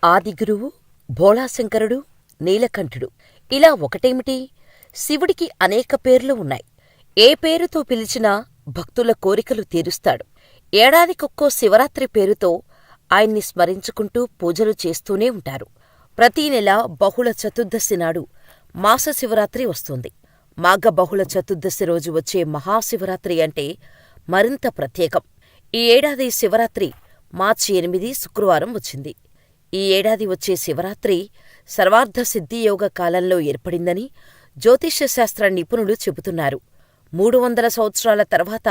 ఆదిగురువు, భోళాశంకరుడు, నీలకంఠుడు ఇలా ఒకటేమిటి, శివుడికి అనేక పేర్లు ఉన్నాయి. ఏ పేరుతో పిలిచినా భక్తుల కోరికలు తీరుస్తాడు. ఏడాదికొక్కో శివరాత్రి పేరుతో ఆయన్ని స్మరించుకుంటూ పూజలు చేస్తూనే ఉంటారు. ప్రతీ నెల బహుళ చతుర్దశి నాడు మాసశివరాత్రి వస్తుంది. మాఘ బహుళ చతుర్దశి రోజు వచ్చే మహాశివరాత్రి అంటే మరింత ప్రత్యేకం. ఈ ఏడాది శివరాత్రి మార్చి 8 శుక్రవారం వచ్చింది. ఈ ఏడాది వచ్చే శివరాత్రి సర్వార్థ సిద్ధియోగ కాలంలో ఏర్పడిందని జ్యోతిష్యశాస్త్ర నిపుణులు చెబుతున్నారు. 300 సంవత్సరాల తర్వాత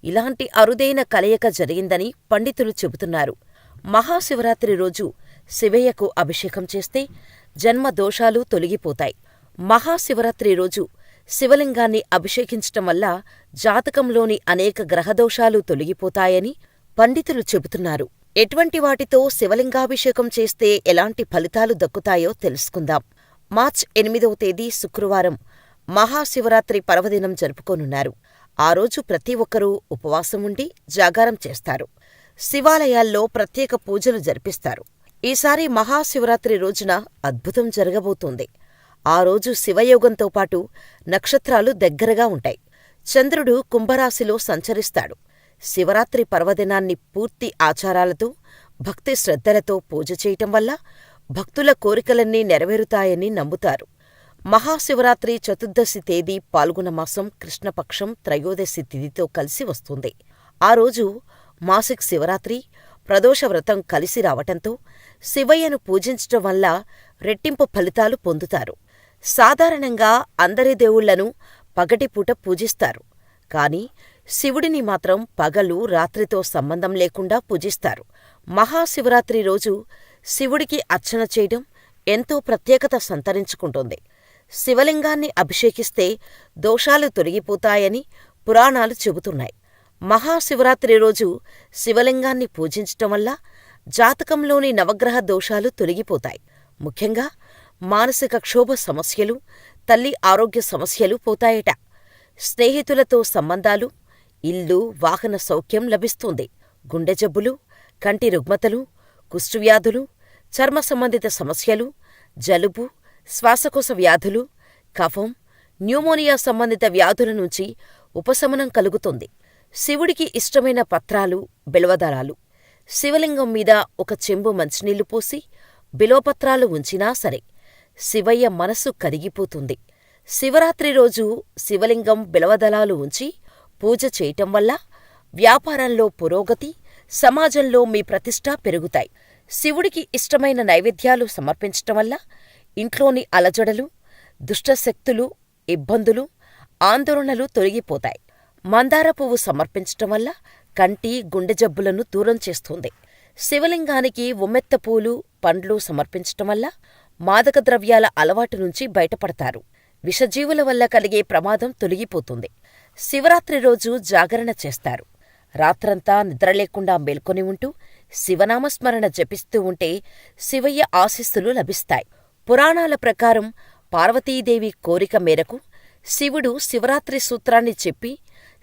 ఇలాంటి అరుదైన కలయిక జరిగిందని పండితులు చెబుతున్నారు. మహాశివరాత్రి రోజు శివయ్యకు అభిషేకం చేస్తే జన్మ దోషాలు తొలగిపోతాయి. మహాశివరాత్రి రోజు శివలింగాన్ని అభిషేకించటం వల్ల జాతకంలోని అనేక గ్రహదోషాలు తొలగిపోతాయని పండితులు చెబుతున్నారు. ఎటువంటి వాటితో శివలింగాభిషేకం చేస్తే ఎలాంటి ఫలితాలు దక్కుతాయో తెలుసుకుందాం. మార్చి 8వ తేదీ శుక్రవారం మహాశివరాత్రి పర్వదినం జరుపుకోనున్నారు. ఆ రోజు ప్రతి ఒక్కరూ ఉపవాసం ఉండి జాగారం చేస్తారు. శివాలయాల్లో ప్రత్యేక పూజలు జరిపిస్తారు. ఈసారి మహాశివరాత్రి రోజున అద్భుతం జరగబోతోంది. ఆ రోజు శివయోగంతో పాటు నక్షత్రాలు దగ్గరగా ఉంటాయి. చంద్రుడు కుంభరాశిలో సంచరిస్తాడు. శివరాత్రి పర్వదినాన్ని పూర్తి ఆచారాలతో, భక్తి శ్రద్ధలతో పూజ చేయటం వల్ల భక్తుల కోరికలన్నీ నెరవేరుతాయని నమ్ముతారు. మహాశివరాత్రి చతుర్దశి తేదీ పాల్గొనమాసం కృష్ణపక్షం త్రయోదశి తిథితో కలిసి వస్తుంది. ఆ రోజు మాసిక శివరాత్రి, ప్రదోష వ్రతం కలిసి రావటంతో శివయ్యను పూజించటం వల్ల రెట్టింపు ఫలితాలు పొందుతారు. సాధారణంగా అందరి దేవుళ్లను పగటిపూట పూజిస్తారు. కాని శివుడిని మాత్రం పగలు రాత్రితో సంబంధం లేకుండా పూజిస్తారు. మహాశివరాత్రి రోజు శివుడికి అర్చన చేయడం ఎంతో ప్రత్యేకత సంతరించుకుంటుంది. శివలింగాన్ని అభిషేకిస్తే దోషాలు తొలగిపోతాయని పురాణాలు చెబుతున్నాయి. మహాశివరాత్రి రోజు శివలింగాన్ని పూజించటం వల్ల జాతకంలోని నవగ్రహ దోషాలు తొలగిపోతాయి. ముఖ్యంగా మానసిక క్షోభ సమస్యలు, తల్లి ఆరోగ్య సమస్యలు పోతాయట. స్నేహితులతో సంబంధాలు, ఇల్లు, వాహన సౌఖ్యం లభిస్తుంది. గుండె జబ్బులు, కంటి రుగ్మతలు, కుష్ఠవ్యాధులు, చర్మ సంబంధిత సమస్యలు, జలుబు, శ్వాసకోశ వ్యాధులు, కఫం, న్యూమోనియా సంబంధిత వ్యాధుల నుంచి ఉపశమనం కలుగుతుంది. శివుడికి ఇష్టమైన పత్రాలు, బిల్వదళాలు. శివలింగం మీద ఒక చెంబు మంచినీళ్లు పోసి బిల్వపత్రాలు ఉంచినా సరే శివయ్య మనసు కరిగిపోతుంది. శివరాత్రి రోజు శివలింగం బిల్వదళాలు ఉంచి పూజ చేయటం వల్ల వ్యాపారంలో పురోగతి, సమాజంలో మీ ప్రతిష్ట పెరుగుతాయి. శివుడికి ఇష్టమైన నైవేద్యాలు సమర్పించటం వల్ల ఇంట్లోని అలజడలు, దుష్టశక్తులు, ఇబ్బందులు, ఆందోళనలు తొలగిపోతాయి. మందార పువ్వు సమర్పించటం వల్ల కంటి, గుండె జబ్బులను దూరం చేస్తుంది. శివలింగానికి ఉమ్మెత్త పూలు, పండ్లు సమర్పించటం వల్ల మాదక ద్రవ్యాల అలవాటు నుంచి బయటపడతారు. విషజీవుల వల్ల కలిగే ప్రమాదం తొలగిపోతుంది. శివరాత్రి రోజు జాగరణ చేస్తారు. రాత్రంతా నిద్రలేకుండా మేల్కొని ఉంటూ శివనామస్మరణ జపిస్తూ ఉంటే శివయ్య ఆశీస్సులు లభిస్తాయి. పురాణాల ప్రకారం పార్వతీదేవి కోరిక మేరకు శివుడు శివరాత్రి సూత్రాన్ని చెప్పి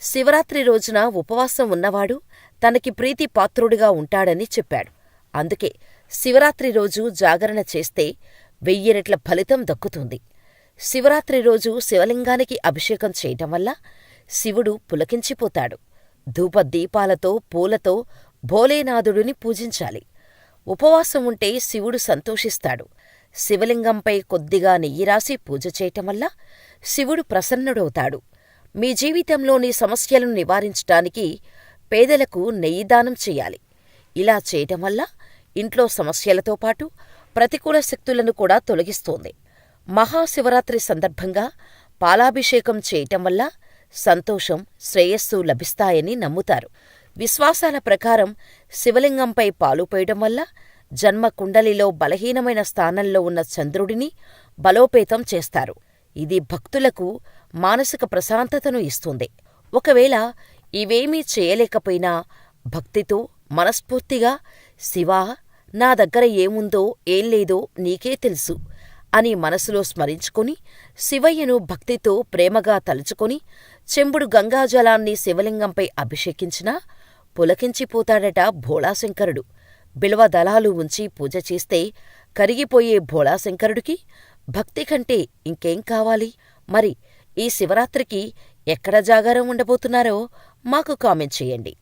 శివరాత్రి రోజున ఉపవాసం ఉన్నవాడు తనకి ప్రీతి పాత్రుడిగా ఉంటాడని చెప్పాడు. అందుకే శివరాత్రి రోజు జాగరణ చేస్తే 1000 రెట్ల ఫలితం దక్కుతుంది. శివరాత్రి రోజు శివలింగానికి అభిషేకం చేయటం వల్ల శివుడు పులకించిపోతాడు. ధూపదీపాలతో, పూలతో భోలేనాథుడిని పూజించాలి. ఉపవాసం ఉంటే శివుడు సంతోషిస్తాడు. శివలింగంపై కొద్దిగా నెయ్యి రాసి పూజ చేయటం వల్ల శివుడు ప్రసన్నుడవుతాడు. మీ జీవితంలోని సమస్యలను నివారించటానికి పేదలకు నెయ్యి దానం చెయ్యాలి. ఇలా చేయటం వల్ల ఇంట్లో సమస్యలతో పాటు ప్రతికూల శక్తులను కూడా తొలగిస్తోంది. మహాశివరాత్రి సందర్భంగా పాలాభిషేకం చేయటం వల్ల సంతోషం, శ్రేయస్సు లభిస్తాయని నమ్ముతారు. విశ్వాసాల ప్రకారం శివలింగంపై పాలు పోయడం వల్ల జన్మ కుండలిలో బలహీనమైన స్థానంలో ఉన్న చంద్రుడిని బలోపేతం చేస్తారు. ఇది భక్తులకు మానసిక ప్రశాంతతను ఇస్తుంది. ఒకవేళ ఇవేమీ చేయలేకపోయినా భక్తితో మనస్ఫూర్తిగా శివా, నా దగ్గర ఏముందో ఏం లేదో నీకే తెలుసు అని మనసులో స్మరించుకొని శివయ్యను భక్తితో ప్రేమగా తలుచుకొని చెంబుడు గంగాజలాన్ని శివలింగంపై అభిషేకించినా పులకించిపోతాడట భోళాశంకరుడు. బిల్వదళాలు ఉంచి పూజ చేస్తే కరిగిపోయే భోళాశంకరుడికి భక్తి కంటే ఇంకేం కావాలి? మరి ఈ శివరాత్రికి ఎక్కడ జాగారం ఉండబోతున్నారో మాకు కామెంట్ చేయండి.